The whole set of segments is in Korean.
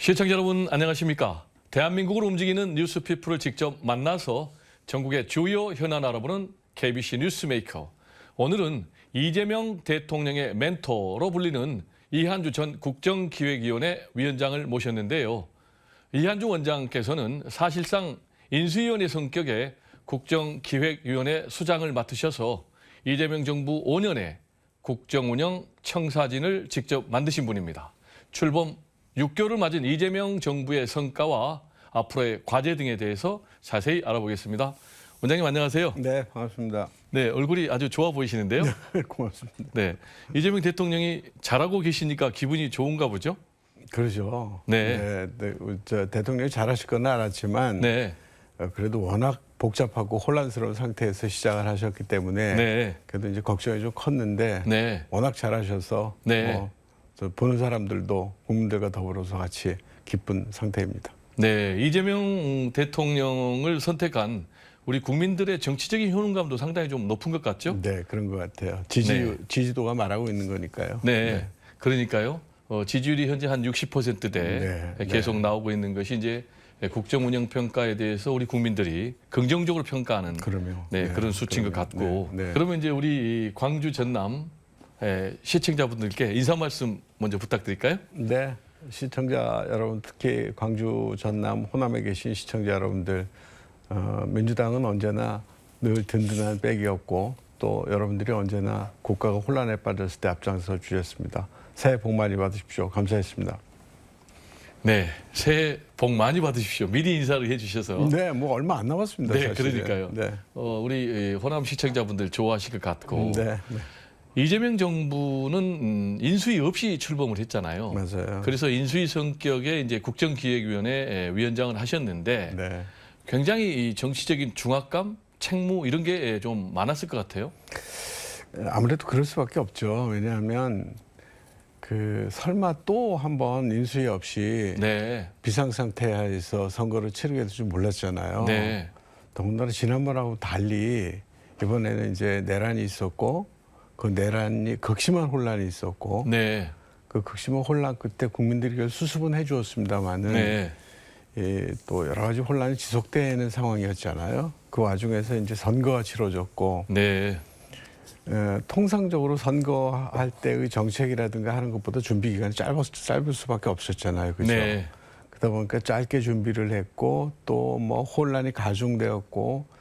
시청자 여러분 안녕하십니까? 대한민국을 움직이는 뉴스피플을 직접 만나서 전국의 주요 현안 알아보는 KBC 뉴스메이커. 오늘은 이재명 대통령의 멘토로 불리는 이한주 전 국정기획위원회 위원장을 모셨는데요. 이한주 원장께서는 사실상 인수위원의 성격의 국정기획위원회 수장을 맡으셔서 이재명 정부 5년의 국정운영 청사진을 직접 만드신 분입니다. 출범 6개월을 맞은 이재명 정부의 성과와 앞으로의 과제 등에 대해서 자세히 알아보겠습니다. 원장님 안녕하세요. 네, 반갑습니다. 네, 얼굴이 아주 좋아 보이시는데요. 네, 고맙습니다. 네, 이재명 대통령이 잘하고 계시니까 기분이 좋은가 보죠? 그러죠. 네. 저 대통령이 잘하실 건 알았지만 네, 그래도 워낙 복잡하고 혼란스러운 상태에서 시작을 하셨기 때문에 네, 그래도 이제 걱정이 좀 컸는데 네, 워낙 잘하셔서 네. 저 보는 사람들도 국민들과 더불어서 같이 기쁜 상태입니다. 네, 이재명 대통령을 선택한 우리 국민들의 정치적인 효능감도 상당히 좀 높은 것 같죠? 네, 그런 것 같아요. 네. 지지도가 말하고 있는 거니까요. 네, 그러니까요. 지지율이 현재 한 60%대 네, 계속 네. 나오고 있는 것이 이제 국정 운영 평가에 대해서 우리 국민들이 긍정적으로 평가하는 그럼요. 네, 네, 그런 수치인 것 그럼요. 같고 네, 네. 그러면 이제 우리 광주 전남 시청자분들께 인사 말씀 먼저 부탁드릴까요? 네, 시청자 여러분, 특히 광주, 전남, 호남에 계신 시청자 여러분들, 민주당은 언제나 늘 든든한 백이었고 또 여러분들이 언제나 국가가 혼란에 빠졌을 때 앞장서 주셨습니다. 새해 복 많이 받으십시오. 감사했습니다. 네, 새해 복 많이 받으십시오. 미리 인사를 해주셔서 네, 뭐 얼마 안 남았습니다. 네, 사실은. 그러니까요. 네, 우리 호남 시청자분들 좋아하실 것 같고 네, 네. 이재명 정부는 인수위 없이 출범을 했잖아요. 맞아요. 그래서 인수위 성격의 이제 국정기획위원회 위원장을 하셨는데 네. 굉장히 이 정치적인 중압감, 책무 이런 게 좀 많았을 것 같아요. 아무래도 그럴 수밖에 없죠. 왜냐하면 설마 또 한번 인수위 없이 네, 비상 상태에서 선거를 치르게 될 줄 몰랐잖아요. 네, 더군다나 지난번하고 달리 이번에는 이제 내란이 있었고 그 내란이 극심한 혼란이 있었고 네, 그 극심한 혼란 끝에 국민들이 그걸 수습은 해주었습니다만은 네, 또 여러 가지 혼란이 지속되는 상황이었잖아요. 그 와중에서 이제 선거가 치러졌고 네, 통상적으로 선거할 때의 정책이라든가 하는 것보다 준비 기간이 짧을 수밖에 없었잖아요. 그죠? 네, 그러다 보니까 짧게 준비를 했고 또 뭐 혼란이 가중되었고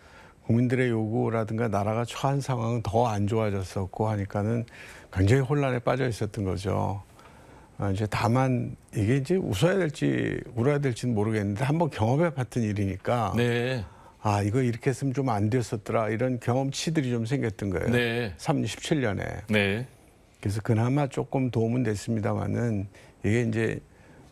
국민들의 요구라든가 나라가 처한 상황은 더 안 좋아졌었고 하니까는 굉장히 혼란에 빠져 있었던 거죠. 이제 다만 이게 이제 웃어야 될지 울어야 될지는 모르겠는데 한번 경험해 봤던 일이니까 네, 이거 이렇게 했으면 좀 안 됐었더라 이런 경험치들이 좀 생겼던 거예요. 네, 17년에. 네. 그래서 그나마 조금 도움은 됐습니다만은 이게 이제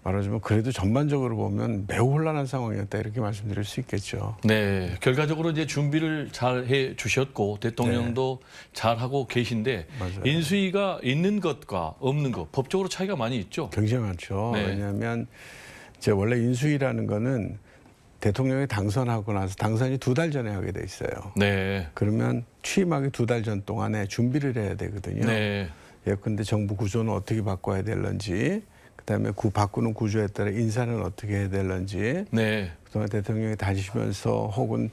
말하자면 그래도 전반적으로 보면 매우 혼란한 상황이었다 이렇게 말씀드릴 수 있겠죠. 네, 결과적으로 이제 준비를 잘 해 주셨고 대통령도 잘 하고 계신데 맞아요. 인수위가 있는 것과 없는 것 법적으로 차이가 많이 있죠. 굉장히 많죠. 네. 왜냐하면 이제 원래 인수위라는 거는 대통령이 당선하고 나서 당선이 2달 전에 하게 돼 있어요. 네, 그러면 취임하기 2달 전 동안에 준비를 해야 되거든요. 네, 예컨대 정부 구조는 어떻게 바꿔야 될런지, 그다음에 바꾸는 구조에 따라 인사는 어떻게 해야 될런지, 네, 그동안 대통령이 다니시면서 혹은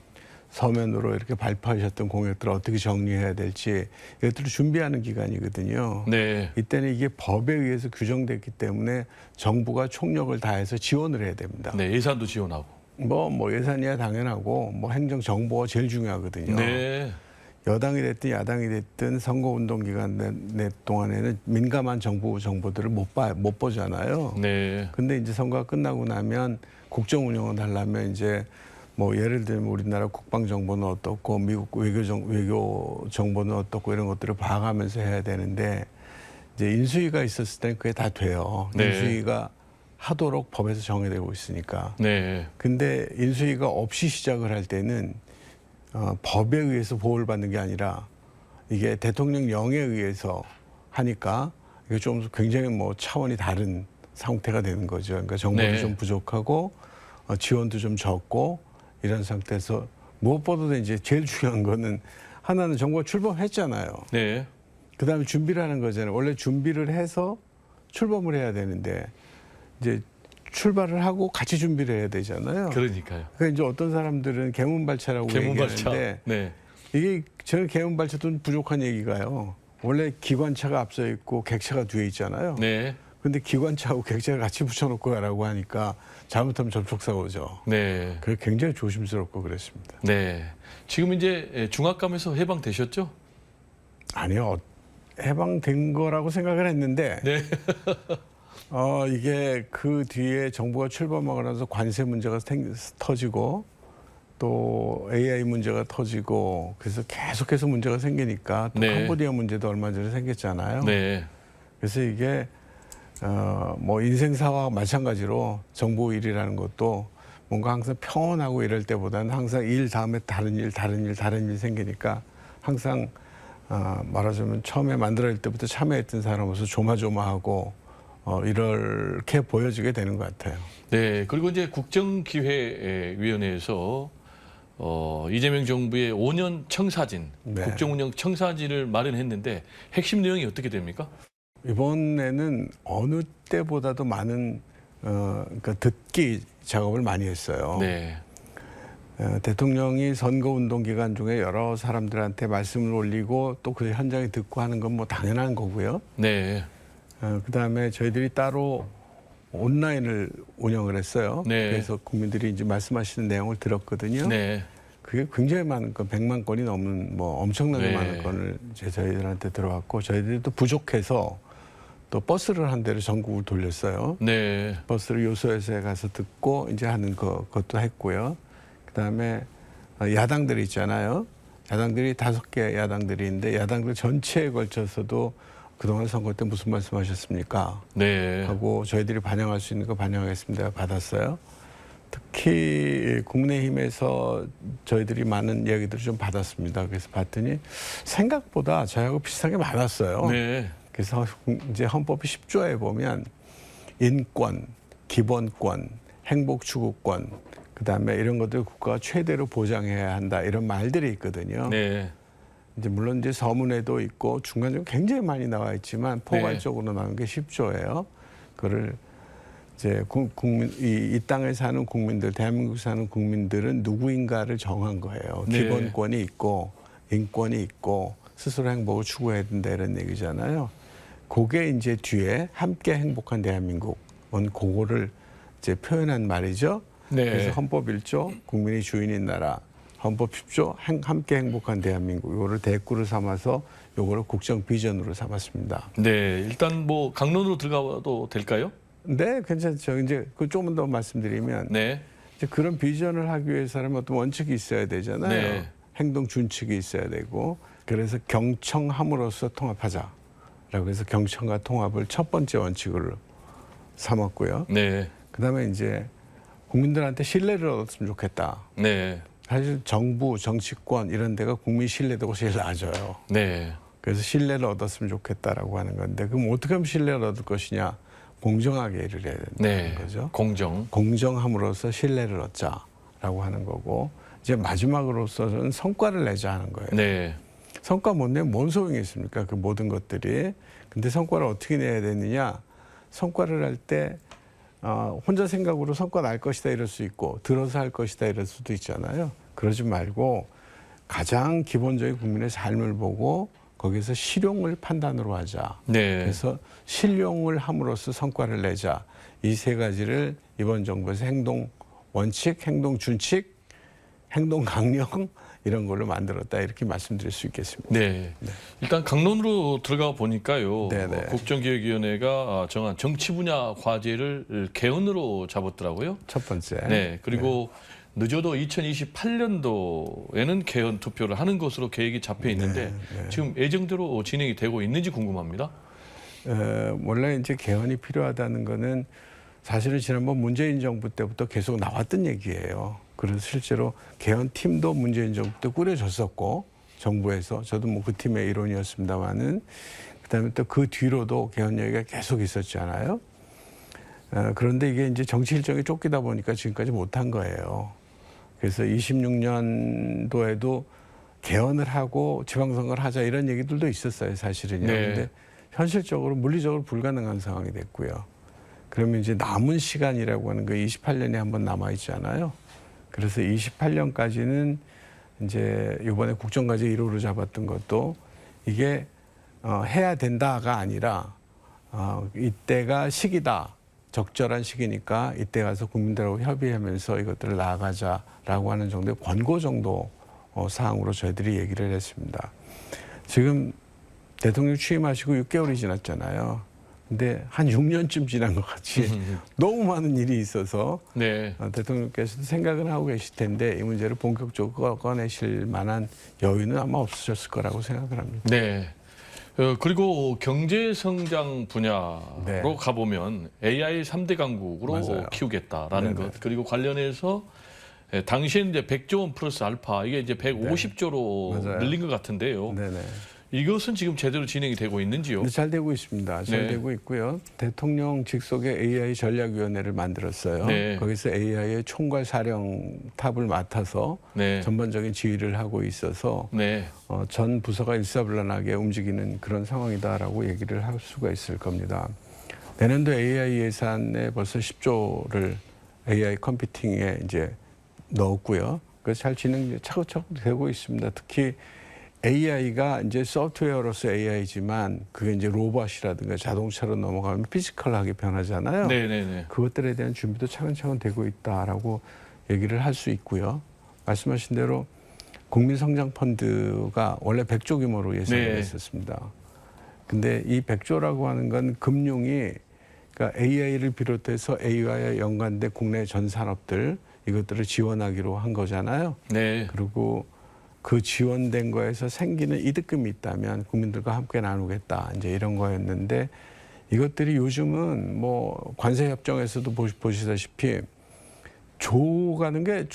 서면으로 이렇게 발표하셨던 공약들을 어떻게 정리해야 될지 이것들을 준비하는 기간이거든요. 네, 이때는 이게 법에 의해서 규정됐기 때문에 정부가 총력을 다해서 지원을 해야 됩니다. 네, 예산도 지원하고. 뭐 예산이야 당연하고 뭐 행정 정보가 제일 중요하거든요. 네, 여당이 됐든 야당이 됐든 선거운동 기간 내 동안에는 민감한 정부 정보들을 못 보잖아요. 네, 근데 이제 선거가 끝나고 나면 국정 운영을 하려면 이제 뭐 예를 들면 우리나라 국방 정보는 어떻고 미국 외교 정보는 어떻고 이런 것들을 봐가면서 해야 되는데 이제 인수위가 있었을 때는 그게 다 돼요. 네. 인수위가 하도록 법에서 정해되고 있으니까. 네, 근데 인수위가 없이 시작을 할 때는 법에 의해서 보호를 받는 게 아니라 이게 대통령령에 의해서 하니까 이게 좀 굉장히 뭐 차원이 다른 상태가 되는 거죠. 그러니까 정보도 네. 좀 부족하고 지원도 좀 적고 이런 상태에서 무엇보다도 이제 제일 중요한 거는 하나는 정부가 출범했잖아요. 네, 그다음에 준비를 하는 거잖아요. 원래 준비를 해서 출범을 해야 되는데 이제 출발을 하고 같이 준비를 해야 되잖아요. 그러니까요. 그러니까 이제 어떤 사람들은 개문발차라고 개문발차. 얘기하는데 네. 이게 저 개문발차도 부족한 얘기가요. 원래 기관차가 앞서 있고 객차가 뒤에 있잖아요. 네. 근데 기관차하고 객차를 같이 붙여놓고 가라고 하니까 잘못하면 접촉사고죠. 네. 그래서 굉장히 조심스럽고 그랬습니다. 네. 지금 이제 중압감에서 해방되셨죠? 아니요. 해방된 거라고 생각을 했는데 네. 이게 그 뒤에 정부가 출범하고 나서 관세 문제가 터지고 또 AI 문제가 터지고 그래서 계속해서 문제가 생기니까 또 네. 캄보디아 문제도 얼마 전에 생겼잖아요. 네. 그래서 이게 뭐 인생사와 마찬가지로 정보 일이라는 것도 뭔가 항상 평온하고 이럴 때보다는 항상 일 다음에 다른 일 생기니까 항상 말하자면 처음에 만들어질 때부터 참여했던 사람으로서 조마조마하고 이렇게 보여지게 되는 것 같아요. 네. 그리고 이제 국정기획위원회에서 이재명 정부의 5년 청사진, 네. 국정운영 청사진을 마련했는데 핵심 내용이 어떻게 됩니까? 이번에는 어느 때보다도 많은 그러니까 듣기 작업을 많이 했어요. 네. 대통령이 선거운동 기간 중에 여러 사람들한테 말씀을 올리고 또 그 현장에 듣고 하는 건 뭐 당연한 거고요. 네. 그다음에 저희들이 따로 온라인을 운영을 했어요. 네. 그래서 국민들이 이제 말씀하시는 내용을 들었거든요. 네. 그게 굉장히 많은 건 100만 건이 넘는 뭐 엄청나게 네. 많은 건을 이제 저희들한테 들어왔고 저희들이 또 부족해서 또 버스를 한 대를 전국을 돌렸어요. 네. 버스를 요소에서 가서 듣고 이제 하는 그것도 했고요. 그다음에 야당들이 있잖아요. 야당들이 5개 야당들이 있는데 야당들 전체에 걸쳐서도 그동안 선거 때 무슨 말씀하셨습니까? 네. 하고 저희들이 반영할 수 있는 거 반영하겠습니다. 받았어요. 특히 국민의힘에서 저희들이 많은 이야기들을 좀 받았습니다. 그래서 봤더니 생각보다 저희하고 비슷한 게 많았어요. 네. 그래서 이제 헌법이 10조에 보면 인권, 기본권, 행복추구권, 그다음에 이런 것들 국가가 최대로 보장해야 한다 이런 말들이 있거든요. 네. 이제 물론 이제 서문에도 있고 중간중간 굉장히 많이 나와 있지만 포괄적으로 나온 게 10조예요. 그거를 이제 이 땅에 사는 국민들, 대한민국 사는 국민들은 누구인가를 정한 거예요. 네. 기본권이 있고 인권이 있고 스스로 행복을 추구해야 된다 이런 얘기잖아요. 그게 이제 뒤에 함께 행복한 대한민국은 그거를 이제 표현한 말이죠. 네. 그래서 헌법 1조 국민이 주인인 나라, 헌법 10조 함께 행복한 대한민국 이거를 대꾸를 삼아서 요거를 국정 비전으로 삼았습니다. 네. 일단 뭐 강론으로 들어가도 될까요? 네, 괜찮죠. 이제 그 조금 더 말씀드리면 네. 이제 그런 비전을 하기 위해서는 어떤 원칙이 있어야 되잖아요. 네. 행동 준칙이 있어야 되고 그래서 경청함으로써 통합하자라고 해서 경청과 통합을 첫 번째 원칙으로 삼았고요. 네. 그다음에 이제 국민들한테 신뢰를 얻었으면 좋겠다. 네. 사실 정부, 정치권 이런 데가 국민 신뢰도가 제일 낮아요. 네. 그래서 신뢰를 얻었으면 좋겠다라고 하는 건데 그럼 어떻게 하면 신뢰를 얻을 것이냐? 공정하게 일을 해야 된다는 네. 거죠. 공정. 공정함으로써 신뢰를 얻자라고 하는 거고 이제 마지막으로서는 성과를 내자 하는 거예요. 네. 성과 못 내면 뭔 소용이 있습니까? 그 모든 것들이. 근데 성과를 어떻게 내야 되느냐? 성과를 할 때 혼자 생각으로 성과 날 것이다 이럴 수 있고 들어서 할 것이다 이럴 수도 있잖아요. 그러지 말고 가장 기본적인 국민의 삶을 보고 거기서 실용을 판단으로 하자. 네. 그래서 실용을 함으로써 성과를 내자. 이 세 가지를 이번 정부에서 행동 원칙, 행동 준칙, 행동 강령 이런 걸로 만들었다 이렇게 말씀드릴 수 있겠습니다. 네. 일단 강론으로 들어가 보니까요. 네네. 국정기획위원회가 정한 정치 분야 과제를 개헌으로 잡았더라고요. 첫 번째. 네. 그리고 늦어도 2028년도에는 개헌 투표를 하는 것으로 계획이 잡혀 있는데 지금 예정대로 진행이 되고 있는지 궁금합니다. 원래 이제 개헌이 필요하다는 거는 사실은 지난번 문재인 정부 때부터 계속 나왔던 얘기예요. 그래서 실제로 개헌 팀도 문재인 정부 때 꾸려졌었고 정부에서 저도 뭐 그 팀의 일원이었습니다만은 그다음에 또 그 뒤로도 개헌 얘기가 계속 있었잖아요. 그런데 이게 이제 정치 일정이 쫓기다 보니까 지금까지 못한 거예요. 그래서 26년도에도 개헌을 하고 지방선거를 하자 이런 얘기들도 있었어요, 사실은요. 네. 근데 현실적으로 물리적으로 불가능한 상황이 됐고요. 그러면 이제 남은 시간이라고 하는 거 28년이 한번 남아 있잖아요. 그래서 28년까지는 이제 이번에 국정과제 1호로 잡았던 것도 이게 해야 된다가 아니라 이때가 시기다. 적절한 시기니까 이때 가서 국민들하고 협의하면서 이것들을 나아가자라고 하는 정도의 권고 정도 사항으로 저희들이 얘기를 했습니다. 지금 대통령 취임하시고 6개월이 지났잖아요. 근데 한 6년쯤 지난 것 같이 너무 많은 일이 있어서 네. 대통령께서도 생각은 하고 계실 텐데 이 문제를 본격적으로 꺼내실 만한 여유는 아마 없으셨을 거라고 생각을 합니다. 네. 그리고 경제 성장 분야로 네. 가보면 AI 3대 강국으로 맞아요. 키우겠다라는 네네. 것. 그리고 관련해서 당시에 이제 100조 원 플러스 알파 이게 이제 150조로 맞아요. 늘린 것 같은데요. 네네. 이것은 지금 제대로 진행이 되고 있는지요? 네, 잘 되고 있습니다. 잘 네. 되고 있고요. 대통령 직속의 AI 전략위원회를 만들었어요. 네. 거기서 AI의 총괄 사령탑을 맡아서 네. 전반적인 지휘를 하고 있어서 네. 전 부서가 일사불란하게 움직이는 그런 상황이다라고 얘기를 할 수가 있을 겁니다. 내년도 AI 예산에 벌써 10조를 AI 컴퓨팅에 이제 넣었고요. 그래서 잘 진행 차곡차곡 되고 있습니다. 특히 AI가 이제 소프트웨어로서 AI지만 그게 이제 로봇이라든가 자동차로 넘어가면 피지컬하게 변하잖아요. 네네네. 그것들에 대한 준비도 차근차근 되고 있다라고 얘기를 할 수 있고요. 말씀하신 대로 국민성장펀드가 원래 100조 규모로 예상을 네. 했었습니다. 근데 이 100조라고 하는 건 금융이 그러니까 AI를 비롯해서 AI와 연관된 국내 전 산업들 이것들을 지원하기로 한 거잖아요. 네. 그리고 그 지원된 거에서 생기는 이득금이 있다면 국민들과 함께 나누겠다. 이제 이런 거였는데 이것들이 요즘은 뭐 관세 협정에서도 보시다시피 조라는 게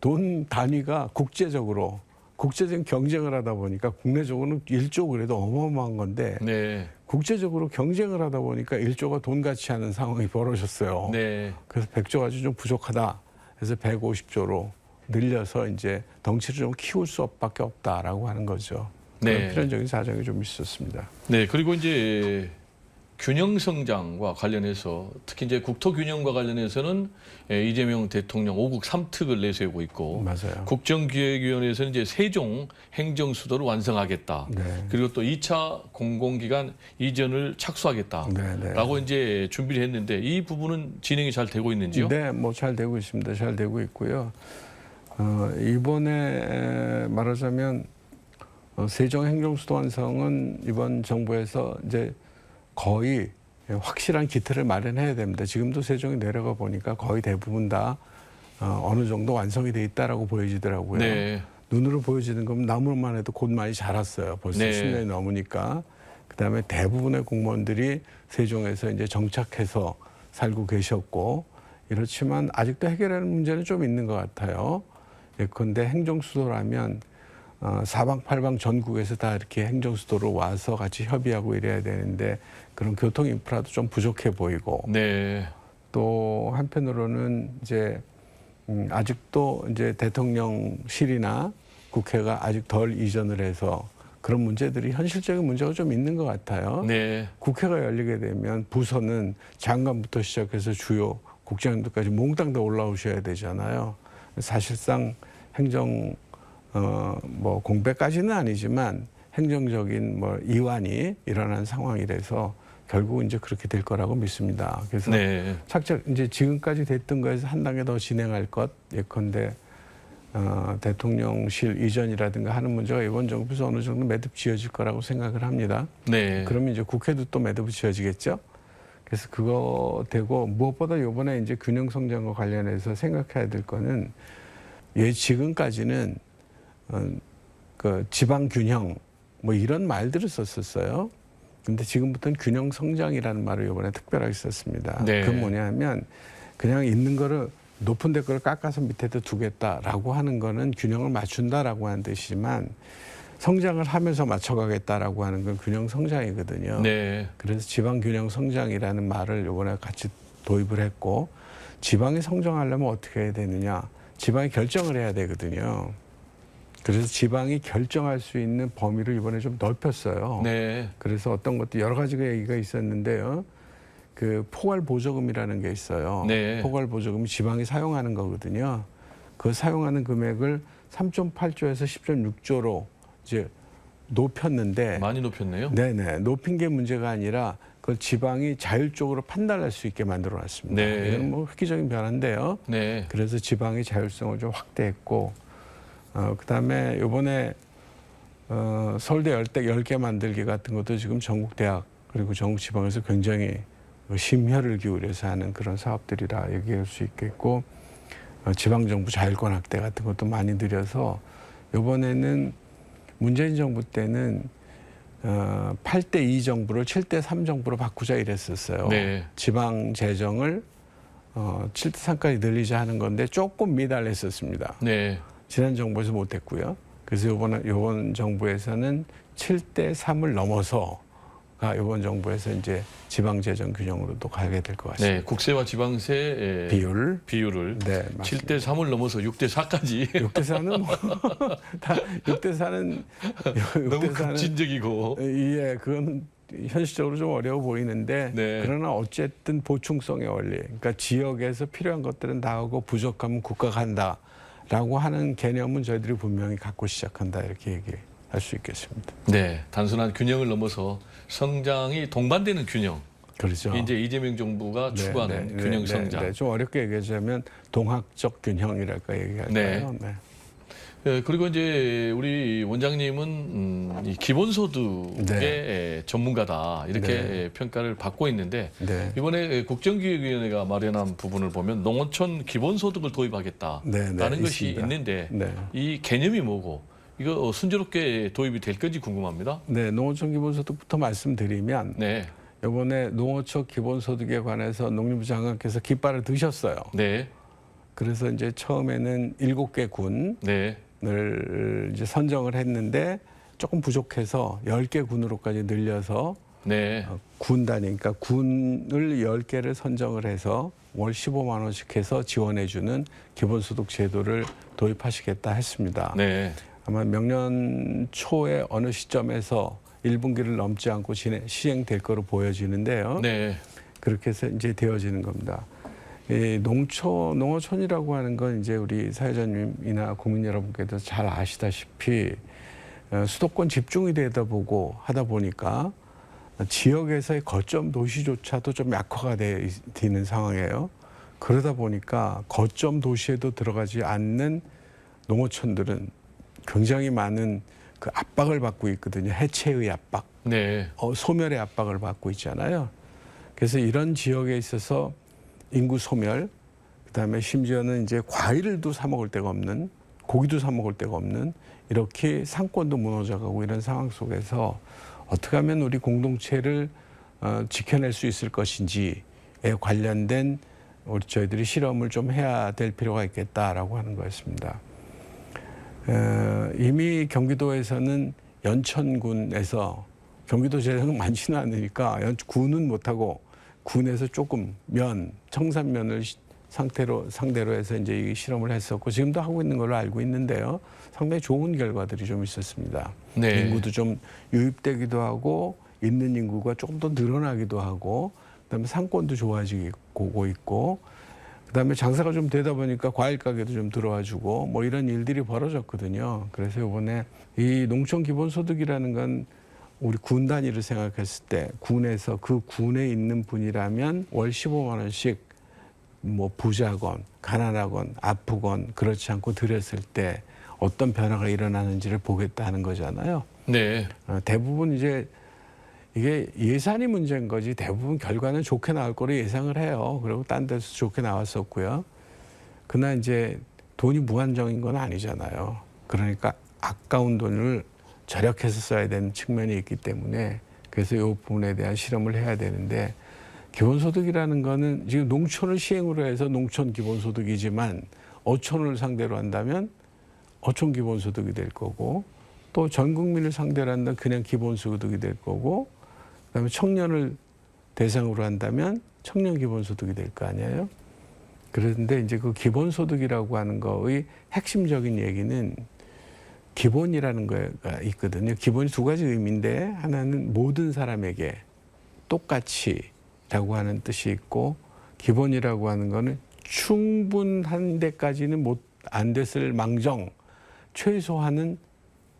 돈 단위가 국제적인 경쟁을 하다 보니까 국내적으로는 1조 그래도 어마어마한 건데 네. 국제적으로 경쟁을 하다 보니까 1조가 돈 같지 않은 상황이 벌어졌어요. 네. 그래서 100조가 좀 부족하다. 그래서 150조로 늘려서 이제 덩치를 좀 키울 수밖에 없다라고 하는 거죠. 그런 네. 필연적인 사정이 좀 있었습니다. 네. 그리고 이제 균형 성장과 관련해서 특히 이제 국토 균형과 관련해서는 이재명 대통령 5국 3특을 내세우고 있고 맞아요. 국정기획위원회에서는 이제 세종 행정수도를 완성하겠다. 네. 그리고 또 2차 공공기관 이전을 착수하겠다라고 네, 이제 준비를 했는데 이 부분은 진행이 잘 되고 있는지요? 네, 뭐 잘 되고 있습니다. 잘 되고 있고요. 이번에 말하자면 세종 행정수도 완성은 이번 정부에서 이제 거의 확실한 기틀을 마련해야 됩니다. 지금도 세종이 내려가 보니까 거의 대부분 다 어느 정도 완성이 돼 있다라고 보여지더라고요. 네. 눈으로 보여지는 건 나무만 해도 곧 많이 자랐어요. 벌써 네. 10년이 넘으니까. 그다음에 대부분의 공무원들이 세종에서 이제 정착해서 살고 계셨고 이렇지만 아직도 해결하는 문제는 좀 있는 것 같아요. 예컨대 행정수도라면 사방팔방 전국에서 다 이렇게 행정수도로 와서 같이 협의하고 이래야 되는데 그런 교통 인프라도 좀 부족해 보이고 네. 또 한편으로는 이제 아직도 이제 대통령실이나 국회가 아직 덜 이전을 해서 그런 문제들이 현실적인 문제가 좀 있는 것 같아요. 네. 국회가 열리게 되면 부서는 장관부터 시작해서 주요 국장님들까지 몽땅 다 올라오셔야 되잖아요. 사실상 행정 뭐 공백까지는 아니지만 행정적인 뭐 이완이 일어난 상황이라서 결국 이제 그렇게 될 거라고 믿습니다. 그래서 네. 착착 이제 지금까지 됐던 거에서 한 단계 더 진행할 것 예컨대 대통령실 이전이라든가 하는 문제가 이번 정부에서 어느 정도 매듭 지어질 거라고 생각을 합니다. 네. 그러면 이제 국회도 또 매듭 지어지겠죠. 그래서 그거 되고 무엇보다 이번에 이제 균형 성장과 관련해서 생각해야 될 거는 지금까지는 그 지방 균형 뭐 이런 말들을 썼었어요. 근데 지금부터는 균형 성장이라는 말을 이번에 특별하게 썼습니다. 네. 그건 뭐냐면 그냥 있는 거를 높은 데 거를 깎아서 밑에다 두겠다라고 하는 거는 균형을 맞춘다라고 하는 뜻이지만 성장을 하면서 맞춰가겠다라고 하는 건 균형 성장이거든요. 네. 그래서 지방 균형 성장이라는 말을 이번에 같이 도입을 했고 지방이 성장하려면 어떻게 해야 되느냐. 지방이 결정을 해야 되거든요. 그래서 지방이 결정할 수 있는 범위를 이번에 좀 넓혔어요. 네. 그래서 어떤 것도 여러 가지가 얘기가 있었는데요. 그 포괄보조금이라는 게 있어요. 네. 포괄보조금이 지방이 사용하는 거거든요. 그 사용하는 금액을 3.8조에서 10.6조로 이제 높였는데, 많이 높였네요. 네네, 높인 게 문제가 아니라 그걸 지방이 자율적으로 판단할 수 있게 만들어놨습니다. 네. 이건 뭐 획기적인 변화인데요. 네. 그래서 지방의 자율성을 좀 확대했고, 그다음에 이번에 서울대 열대 만들기 같은 것도 지금 전국 대학 그리고 전국 지방에서 굉장히 심혈을 기울여서 하는 그런 사업들이라 얘기할 수 있겠고, 지방정부 자율권 확대 같은 것도 많이 늘려서 이번에는 문재인 정부 때는 8대2 정부를 7대3 정부로 바꾸자 이랬었어요. 네. 지방 재정을 7대3까지 늘리자 하는 건데 조금 미달했었습니다. 네. 지난 정부에서 못했고요. 그래서 이번 정부에서는 7대3을 넘어서가 이번 정부에서 이제 지방 재정 균형으로 또 가게 될 것 같습니다. 네. 국세와 지방세 비율을 네, 7대 3을 넘어서 6대 4까지 6대4는 뭐, 다 6대4는 너무 급진적이고. 예, 그건 현실적으로 좀 어려워 보이는데, 네. 그러나 어쨌든 보충성의 원리, 그러니까 지역에서 필요한 것들은 다 하고 부족하면 국가가 한다라고 하는 개념은 저희들이 분명히 갖고 시작한다 이렇게 얘기할 수 있겠습니다. 네. 단순한 균형을 넘어서 성장이 동반되는 균형. 그렇죠. 이제 이재명 정부가 추구하는 균형 성장. 좀 어렵게 얘기하자면 동학적 균형이랄까 얘기할까요? 네. 네, 그리고 이제 우리 원장님은 이 기본소득의 전문가다 이렇게 평가를 받고 있는데, 네. 이번에 국정기획위원회가 마련한 부분을 보면 농어촌 기본소득을 도입하겠다라는 것이 있습니다. 있는데 네. 이 개념이 뭐고 이거 순조롭게 도입이 될 건지 궁금합니다. 네, 농어촌 기본소득부터 말씀드리면, 네, 이번에 농어촌 기본소득에 관해서 농림부 장관께서 깃발을 드셨어요. 네, 그래서 이제 처음에는 7개 군을 네, 이제 선정을 했는데 조금 부족해서 10개 군으로까지 늘려서 네, 군 단위, 그러니까 군을 10개를 선정을 해서 월 15만 원씩 해서 지원해주는 기본소득 제도를 도입하시겠다 했습니다. 네, 아마 명년 초에 어느 시점에서 1분기를 넘지 않고 시행될 거로 보여지는데요. 네, 그렇게 해서 이제 되어지는 겁니다. 이 농어촌이라고 하는 건 이제 우리 사회자님이나 국민 여러분께도 잘 아시다시피 수도권 집중이 되다 하다 보니까 지역에서의 거점 도시조차도 좀 약화가 되는 상황이에요. 그러다 보니까 거점 도시에도 들어가지 않는 농어촌들은 굉장히 많은 그 압박을 받고 있거든요. 해체의 압박, 네, 소멸의 압박을 받고 있잖아요. 그래서 이런 지역에 있어서 인구 소멸, 그다음에 심지어는 이제 과일도 사 먹을 데가 없는, 고기도 사 먹을 데가 없는, 이렇게 상권도 무너져가고 이런 상황 속에서 어떻게 하면 우리 공동체를 지켜낼 수 있을 것인지에 관련된 저희들이 실험을 좀 해야 될 필요가 있겠다라고 하는 거였습니다. 이미 경기도에서는 연천군에서 경기도 재정은 많지는 않으니까 군은 못하고 군에서 조금 청산면을 상대로 해서 이제 이 실험을 했었고 지금도 하고 있는 걸로 알고 있는데요. 상당히 좋은 결과들이 좀 있었습니다. 네. 인구도 좀 유입되기도 하고 있는 인구가 조금 더 늘어나기도 하고 그다음에 상권도 좋아지고 있고 그다음에 장사가 좀 되다 보니까 과일 가게도 좀 들어와주고 뭐 이런 일들이 벌어졌거든요. 그래서 이번에 이 농촌 기본소득이라는 건 우리 군 단위를 생각했을 때 군에서 그 군에 있는 분이라면 월 15만 원씩 뭐 부자건 가난하건 아프건 그렇지 않고 들였을 때 어떤 변화가 일어나는지를 보겠다는 거잖아요. 네, 대부분 이제 이게 예산이 문제인 거지 대부분 결과는 좋게 나올 거로 예상을 해요. 그리고 딴 데서 좋게 나왔었고요. 그러나 이제 돈이 무한정인 건 아니잖아요. 그러니까 아까운 돈을 절약해서 써야 되는 측면이 있기 때문에 그래서 이 부분에 대한 실험을 해야 되는데 기본소득이라는 거는 지금 농촌을 시행으로 해서 농촌 기본소득이지만 어촌을 상대로 한다면 어촌 기본소득이 될 거고 또 전 국민을 상대로 한다면 그냥 기본소득이 될 거고 그다음에 청년을 대상으로 한다면 청년 기본소득이 될 거 아니에요. 그런데 이제 그 기본소득이라고 하는 거의 핵심적인 얘기는 기본이라는 거가 있거든요. 기본이 두 가지 의미인데 하나는 모든 사람에게 똑같이 기본이라고 하는 뜻이 있고 기본이라고 하는 거는 충분한 데까지는 안 됐을 망정 최소한은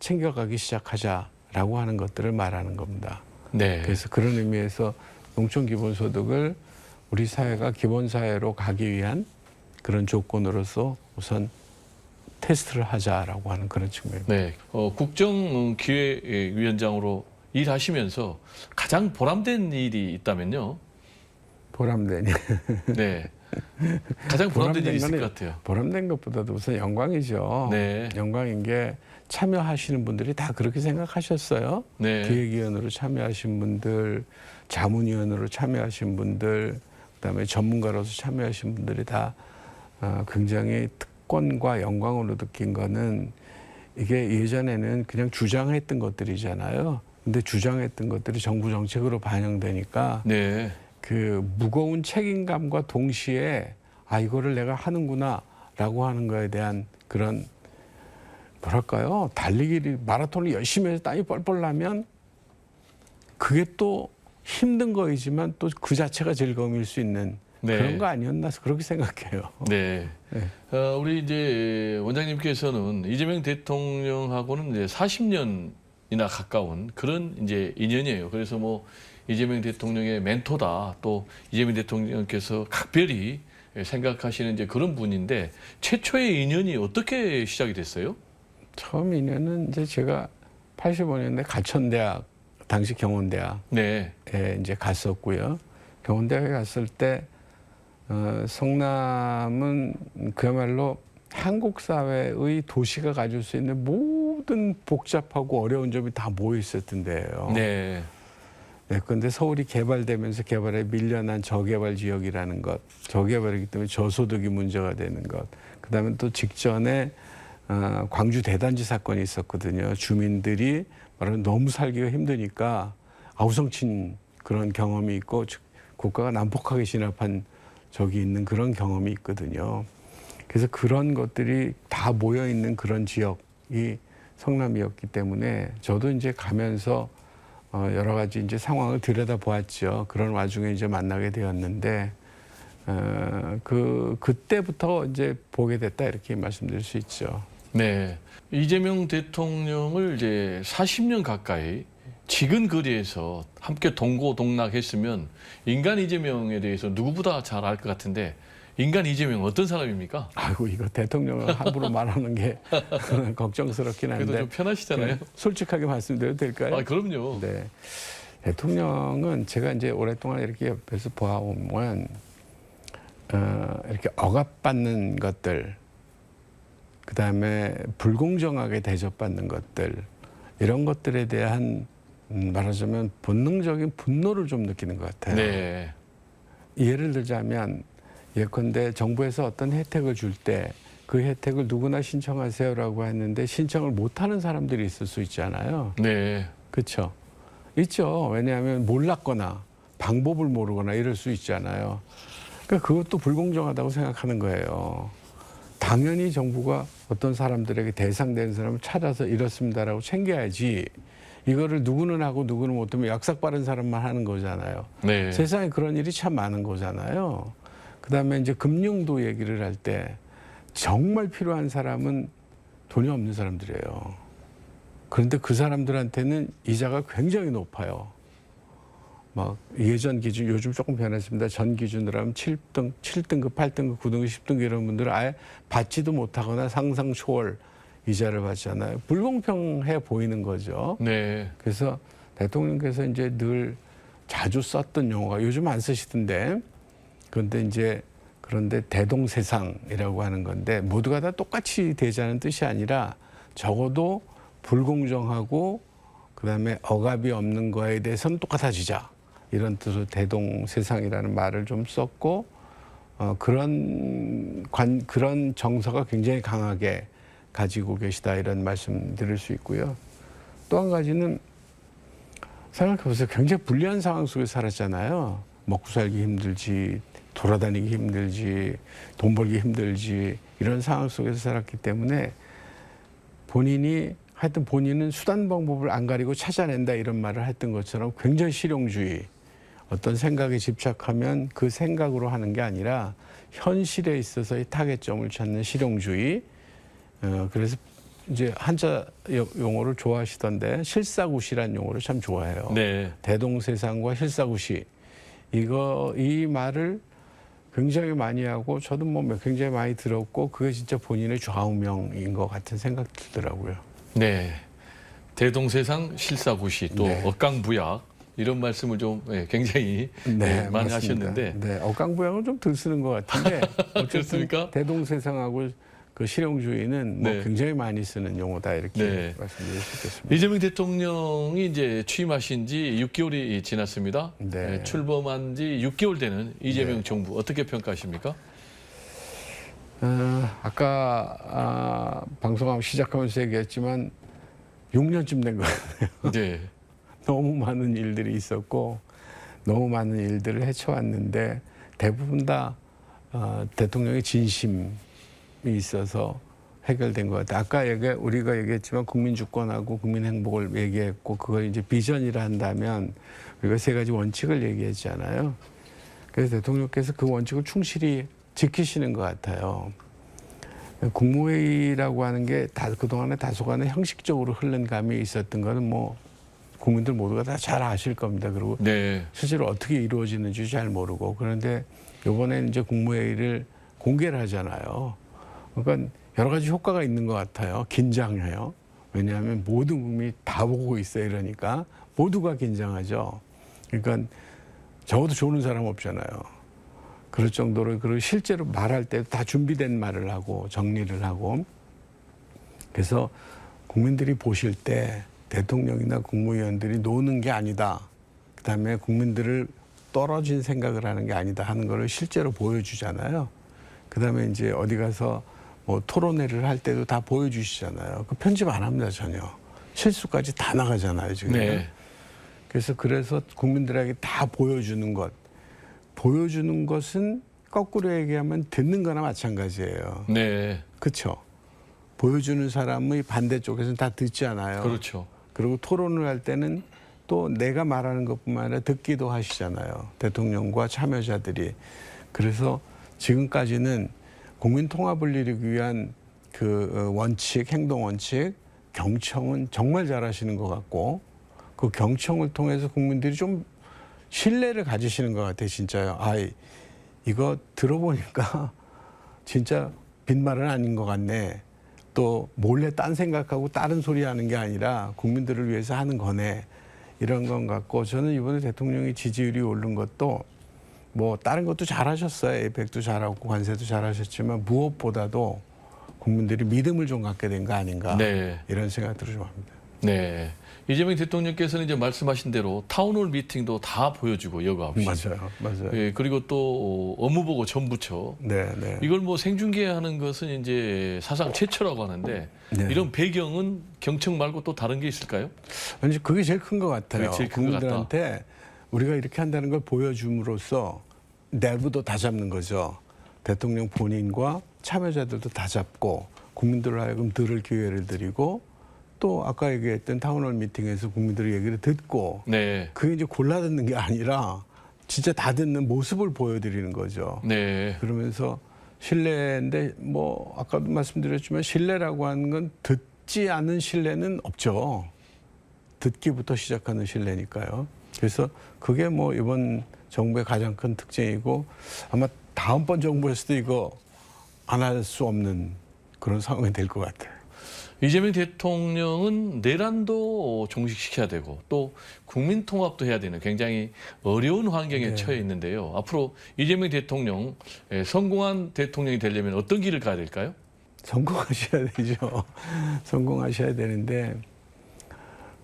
챙겨가기 시작하자라고 하는 것들을 말하는 겁니다. 네. 그래서 그런 의미에서 농촌 기본소득을 우리 사회가 기본사회로 가기 위한 그런 조건으로서 우선 테스트를 하자라고 하는 그런 측면입니다. 네. 국정기획위원장으로 일하시면서 가장 보람된 일이 있다면요? 보람된 네. 가장 보람된 일이 있을 거는 것 같아요. 보람된 것보다도 우선 영광이죠. 네. 영광인 게 참여하시는 분들이 다 그렇게 생각하셨어요. 네. 기획위원으로 참여하신 분들, 자문위원으로 참여하신 분들, 그다음에 전문가로서 참여하신 분들이 다 굉장히 특권과 영광으로 느낀 거는 이게 예전에는 그냥 주장했던 것들이잖아요. 근데 주장했던 것들이 정부 정책으로 반영되니까 네. 그 무거운 책임감과 동시에 이거를 내가 하는구나라고 하는 거에 대한 그런 뭐랄까요? 달리기를 마라톤을 열심히 해서 땀이 뻘뻘 나면 그게 또 힘든 거이지만 또 그 자체가 즐거움일 수 있는 네. 그런 거 아니었나 그렇게 생각해요. 네. 네. 우리 이제 원장님께서는 이재명 대통령하고는 이제 40년이나 가까운 그런 이제 인연이에요. 그래서 뭐 이재명 대통령의 멘토다, 또 이재명 대통령께서 각별히 생각하시는 이제 그런 분인데 최초의 인연이 어떻게 시작이 됐어요? 처음 인연은 이제 제가 85년에 가천대학 당시 경원대학에 네. 이제 갔었고요. 경원대학에 갔을 때 성남은 그야말로 한국 사회의 도시가 가질 수 있는 모든 복잡하고 어려운 점이 다 모여 있었던 데예요. 네. 네, 그런데 서울이 개발되면서 개발에 밀려난 저개발 지역이라는 것, 저개발이기 때문에 저소득이 문제가 되는 것, 그다음에 또 직전에 광주 대단지 사건이 있었거든요. 주민들이 말하면 너무 살기가 힘드니까 아우성친 그런 경험이 있고 국가가 난폭하게 진압한 적이 있는 그런 경험이 있거든요. 그래서 그런 것들이 다 모여 있는 그런 지역이 성남이었기 때문에 저도 이제 가면서 여러 가지 이제 상황을 들여다보았죠. 그런 와중에 이제 만나게 되었는데 그때부터 이제 보게 됐다 이렇게 말씀드릴 수 있죠. 네. 이재명 대통령을 이제 40년 가까이 지근거리에서 함께 동고동락했으면 인간 이재명에 대해서 누구보다 잘 알 것 같은데 인간 이재명 어떤 사람입니까? 아이고 이거 대통령을 함부로 말하는 게 걱정스럽긴 한데. 그래도 좀 편하시잖아요. 솔직하게 말씀드려도 될까요? 그럼요. 네. 대통령은 제가 이제 오랫동안 이렇게 옆에서 보아오면 이렇게 억압받는 것들, 그 다음에 불공정하게 대접받는 것들, 이런 것들에 대한 말하자면 본능적인 분노를 좀 느끼는 것 같아요. 네. 예를 들자면 예컨대 정부에서 어떤 혜택을 줄 때 그 혜택을 누구나 신청하세요라고 했는데 신청을 못하는 사람들이 있을 수 있잖아요. 네. 그렇죠? 있죠. 왜냐하면 몰랐거나 방법을 모르거나 이럴 수 있잖아요. 그러니까 그것도 불공정하다고 생각하는 거예요. 당연히 정부가 어떤 사람들에게 대상되는 사람을 찾아서 이렇습니다라고 챙겨야지 이거를 누구는 하고 누구는 못하면 약삭 빠른 사람만 하는 거잖아요. 네. 세상에 그런 일이 참 많은 거잖아요. 그다음에 이제 금융도 얘기를 할 때 정말 필요한 사람은 돈이 없는 사람들이에요. 그런데 그 사람들한테는 이자가 굉장히 높아요. 막 예전 기준, 요즘 조금 변했습니다. 전 기준으로 하면 7등급, 8등급, 9등급, 10등급 이런 분들은 아예 받지도 못하거나 상상 초월 이자를 받잖아요. 불공평해 보이는 거죠. 네. 그래서 대통령께서 이제 늘 자주 썼던 용어가 요즘 안 쓰시던데 그런데 대동세상이라고 하는 건데 모두가 다 똑같이 되자는 뜻이 아니라 적어도 불공정하고 그다음에 억압이 없는 거에 대해서는 똑같아지자 이런 뜻으로 대동세상이라는 말을 좀 썼고 그런 정서가 굉장히 강하게 가지고 계시다 이런 말씀 드릴 수 있고요. 또 한 가지는 생각해보세요. 굉장히 불리한 상황 속에 살았잖아요. 먹고 살기 힘들지, 돌아다니기 힘들지, 돈 벌기 힘들지 이런 상황 속에서 살았기 때문에 본인은 수단 방법을 안 가리고 찾아낸다 이런 말을 했던 것처럼 굉장히 실용주의, 어떤 생각에 집착하면 그 생각으로 하는 게 아니라 현실에 있어서의 타겟점을 찾는 실용주의. 그래서 이제 한자 용어를 좋아하시던데 실사구시라는 용어를 참 좋아해요. 네. 대동세상과 실사구시. 이 말을 굉장히 많이 하고 저도 뭐 굉장히 많이 들었고 그게 진짜 본인의 좌우명인 것 같은 생각 들더라고요. 네. 대동세상 실사구시 또 네. 억강부약 이런 말씀을 좀 굉장히 많이 맞습니다. 하셨는데 네, 억강부양은 좀 덜 쓰는 것 같은데 어쨌든 그렇습니까? 대동세상하고 그 실용주의는 뭐 네. 굉장히 많이 쓰는 용어다 이렇게 네. 말씀드릴 수 있겠습니다. 이재명 대통령이 이제 취임하신 지 6개월이 지났습니다. 네. 출범한 지 6개월 되는 이재명 정부 어떻게 평가하십니까? 아까 방송 시작하면서 얘기했지만 6년쯤 된 것 같아요. 네. 너무 많은 일들이 있었고 너무 많은 일들을 헤쳐왔는데 대부분 다 대통령의 진심이 있어서 해결된 것 같아요. 아까 우리가 얘기했지만 국민 주권하고 국민 행복을 얘기했고 그걸 이제 비전이라 한다면 우리가 세 가지 원칙을 얘기했잖아요. 그래서 대통령께서 그 원칙을 충실히 지키시는 것 같아요. 국무회의라고 하는 게 그동안에 다소간에 형식적으로 흐른 감이 있었던 거는 뭐 국민들 모두가 다 잘 아실 겁니다. 그리고 네. 실제로 어떻게 이루어지는지 잘 모르고 그런데 이번에 이제 국무회의를 공개를 하잖아요. 그러니까 여러 가지 효과가 있는 것 같아요. 긴장해요. 왜냐하면 모든 국민이 다 보고 있어요. 이러니까 모두가 긴장하죠. 그러니까 적어도 조는 사람 없잖아요. 그럴 정도로 그리고 실제로 말할 때 다 준비된 말을 하고 정리를 하고 그래서 국민들이 보실 때 대통령이나 국무위원들이 노는 게 아니다. 그다음에 국민들을 떨어진 생각을 하는 게 아니다 하는 거를 실제로 보여주잖아요. 그다음에 이제 어디 가서 뭐 토론회를 할 때도 다 보여주시잖아요. 그 편집 안 합니다 전혀. 실수까지 다 나가잖아요 지금. 네. 그래서 국민들에게 다 보여주는 것. 보여주는 것은 거꾸로 얘기하면 듣는 거나 마찬가지예요. 네. 그렇죠. 보여주는 사람의 반대쪽에서는 다 듣지 않아요. 그렇죠. 그리고 토론을 할 때는 또 내가 말하는 것뿐만 아니라 듣기도 하시잖아요. 대통령과 참여자들이. 그래서 지금까지는 국민 통합을 이루기 위한 그 원칙, 행동 원칙, 경청은 정말 잘하시는 것 같고 그 경청을 통해서 국민들이 좀 신뢰를 가지시는 것 같아요. 진짜요. 이거 들어보니까 진짜 빈말은 아닌 것 같네. 또 몰래 딴 생각하고 다른 소리 하는 게 아니라 국민들을 위해서 하는 거네. 이런 건 같고 저는 이번에 대통령이 지지율이 오른 것도 뭐 다른 것도 잘하셨어요. 에이펙도 잘하고 관세도 잘하셨지만 무엇보다도 국민들이 믿음을 좀 갖게 된 거 아닌가. 네. 이런 생각들을 좀 합니다. 네. 이재명 대통령께서는 이제 말씀하신 대로 타운홀 미팅도 다 보여주고 여과 없이. 맞아요. 예, 그리고 또 업무보고 전부처. 네. 이걸 뭐 생중계하는 것은 이제 사상 최초라고 하는데 네. 이런 배경은 경청 말고 또 다른 게 있을까요? 왠지 그게 제일 큰 것 같아요. 그게 제일 큰것 국민들한테 우리가 이렇게 한다는 걸 보여줌으로써 내부도 다 잡는 거죠. 대통령 본인과 참여자들도 다 잡고 국민들을 하여금 들을 기회를 드리고 또 아까 얘기했던 타운홀 미팅에서 국민들의 얘기를 듣고 네. 그게 이제 골라 듣는 게 아니라 진짜 다 듣는 모습을 보여드리는 거죠. 네. 그러면서 신뢰인데 뭐 아까도 말씀드렸지만 신뢰라고 하는 건 듣지 않은 신뢰는 없죠. 듣기부터 시작하는 신뢰니까요. 그래서 그게 뭐 이번 정부의 가장 큰 특징이고 아마 다음번 정부에서도 이거 안 할 수 없는 그런 상황이 될 것 같아요. 이재명 대통령은 내란도 종식시켜야 되고 또 국민 통합도 해야 되는 굉장히 어려운 환경에 네. 처해 있는데요. 앞으로 이재명 대통령 성공한 대통령이 되려면 어떤 길을 가야 될까요? 성공하셔야 되죠. 성공하셔야 되는데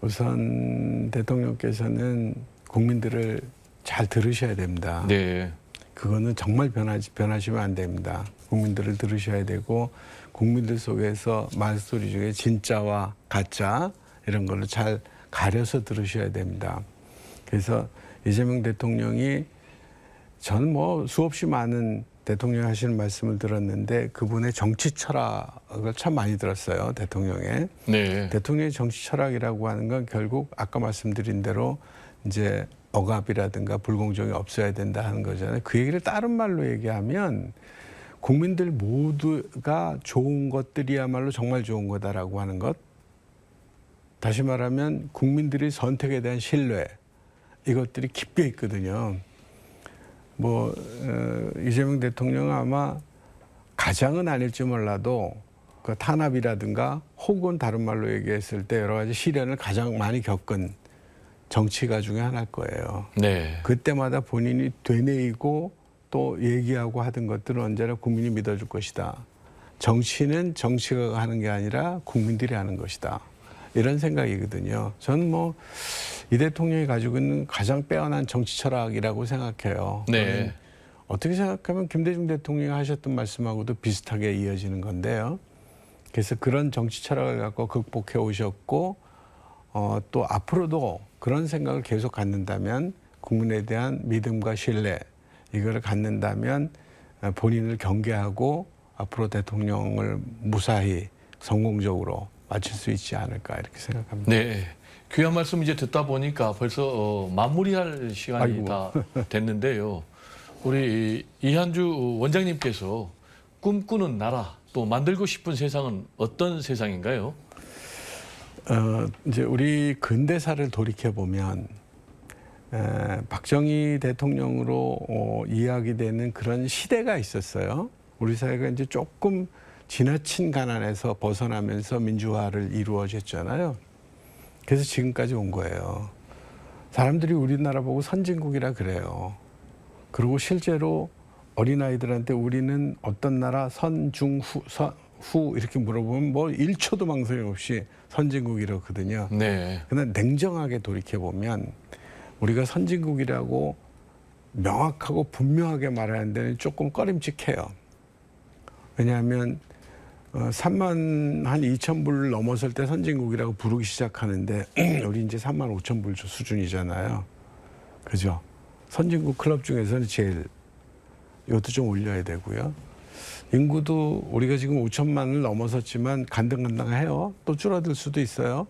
우선 대통령께서는 국민들을 잘 들으셔야 됩니다. 네. 그거는 정말 변하시면 안 됩니다. 국민들을 들으셔야 되고 국민들 속에서 말소리 중에 진짜와 가짜 이런 걸로 잘 가려서 들으셔야 됩니다. 그래서 이재명 대통령이 저는 뭐 수없이 많은 대통령이 하시는 말씀을 들었는데 그분의 정치 철학을 참 많이 들었어요. 대통령의. 네. 대통령의 정치 철학이라고 하는 건 결국 아까 말씀드린 대로 이제 억압이라든가 불공정이 없어야 된다 하는 거잖아요. 그 얘기를 다른 말로 얘기하면 국민들 모두가 좋은 것들이야말로 정말 좋은 거다라고 하는 것. 다시 말하면 국민들의 선택에 대한 신뢰. 이것들이 깊게 있거든요. 이재명 대통령은 아마 가장은 아닐지 몰라도 그 탄압이라든가 혹은 다른 말로 얘기했을 때 여러 가지 시련을 가장 많이 겪은 정치가 중에 하나일 거예요. 네. 그때마다 본인이 되뇌이고 또 얘기하고 하던 것들은 언제나 국민이 믿어줄 것이다. 정치는 정치가 하는 게 아니라 국민들이 하는 것이다. 이런 생각이거든요. 저는 이 대통령이 가지고 있는 가장 빼어난 정치 철학이라고 생각해요. 네. 어떻게 생각하면 김대중 대통령이 하셨던 말씀하고도 비슷하게 이어지는 건데요. 그래서 그런 정치 철학을 갖고 극복해 오셨고 또 앞으로도 그런 생각을 계속 갖는다면 국민에 대한 믿음과 신뢰 이거를 갖는다면 본인을 경계하고 앞으로 대통령을 무사히 성공적으로 마칠 수 있지 않을까 이렇게 생각합니다. 네. 귀한 말씀 이제 듣다 보니까 벌써 마무리할 시간이 아이고. 다 됐는데요. 우리 이한주 원장님께서 꿈꾸는 나라 또 만들고 싶은 세상은 어떤 세상인가요? 이제 우리 근대사를 돌이켜 보면 박정희 대통령으로 이야기되는 그런 시대가 있었어요. 우리 사회가 이제 조금 지나친 가난에서 벗어나면서 민주화를 이루어졌잖아요. 그래서 지금까지 온 거예요. 사람들이 우리나라 보고 선진국이라 그래요. 그리고 실제로 어린아이들한테 우리는 어떤 나라 선, 중, 후 이렇게 물어보면 1초도 망설임 없이 선진국이라거든요. 네. 그런데 냉정하게 돌이켜보면 우리가 선진국이라고 명확하고 분명하게 말하는 데는 조금 꺼림칙해요. 왜냐하면 3만 한 2천 불 넘었을 때 선진국이라고 부르기 시작하는데 우리 이제 3만 5천 불 수준이잖아요. 그죠? 선진국 클럽 중에서는 제일 이것도 좀 올려야 되고요. 인구도 우리가 지금 5천만을 넘어섰지만 간당간당해요. 또 줄어들 수도 있어요.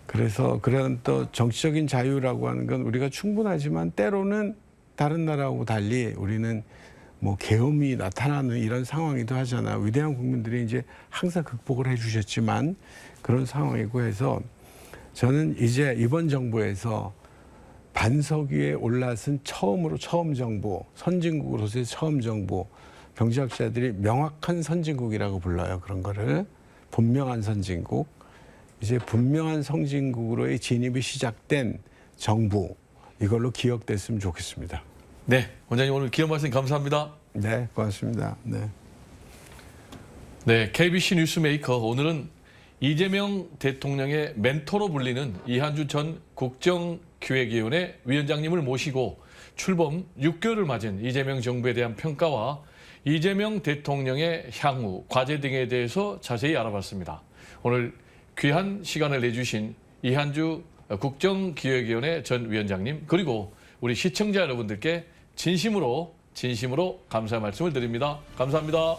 그래서 그런 또 정치적인 자유라고 하는 건 우리가 충분하지만 때로는 다른 나라하고 달리 우리는 계엄이 나타나는 이런 상황이기도 하잖아요. 위대한 국민들이 이제 항상 극복을 해주셨지만 그런 상황이고 해서 저는 이제 이번 정부에서 반석 위에 올라선 처음 정부, 선진국으로서의 처음 정부, 경제학자들이 명확한 선진국이라고 불러요. 그런 거를. 분명한 선진국. 이제 분명한 선진국으로의 진입이 시작된 정부. 이걸로 기억됐으면 좋겠습니다. 네. 원장님 오늘 귀한 말씀 감사합니다. 네, 고맙습니다. 네. 네. KBC 뉴스메이커 오늘은 이재명 대통령의 멘토로 불리는 이한주 전 국정기획위원회 위원장님을 모시고 출범 6개월을 맞은 이재명 정부에 대한 평가와 이재명 대통령의 향후 과제 등에 대해서 자세히 알아봤습니다. 오늘 귀한 시간을 내주신 이한주 국정기획위원회 전 위원장님 그리고 우리 시청자 여러분들께 진심으로 감사의 말씀을 드립니다. 감사합니다.